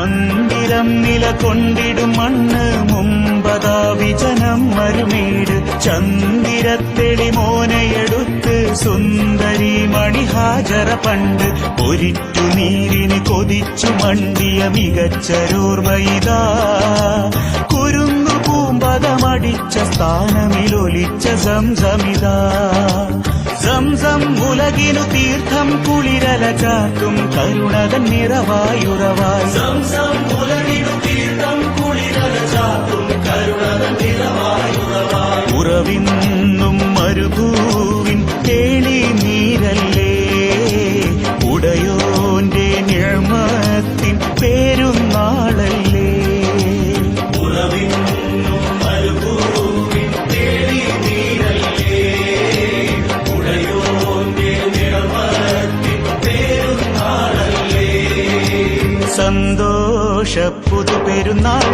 മന്ദിരം നിലകൊണ്ടിടും മണ്ണ് മുമ്പതാ വിജനം മരുമേട് ചന്ദിരത്തെളി മോനയെടുത്ത് സുന്ദരി മണിഹാജറ പണ്ട് ഒരിറ്റു നീരിന് കൊതിച്ചു മണ്ടിയ മികച്ചരോർമ്മയിതാ കുരുന്നു പൂമ്പതമടിച്ച സ്ഥാനമിലൊലിച്ച സംസമിതാ സംസം ഉലകിനു തീർത്ഥം കുളിരല ചാർത്തും കരുണതൻ നിറവായുറവായി സംസം ഉലകിനു തീർത്ഥം കുളിരല ചാർത്തും കരുണതൻ നിറവായുറവായി ഉറവിന്നും മരുഭൂവിൻ തേളി നീരല്ലേ ഉടയോന്റെ നിഴമത്തിൻ പെരുന്നാളല്ലേ ഉറവിന്നും മരുഭൂവിൻ തേളി നീരല്ലേ സന്തോഷ പുതു പെരുന്നാൾ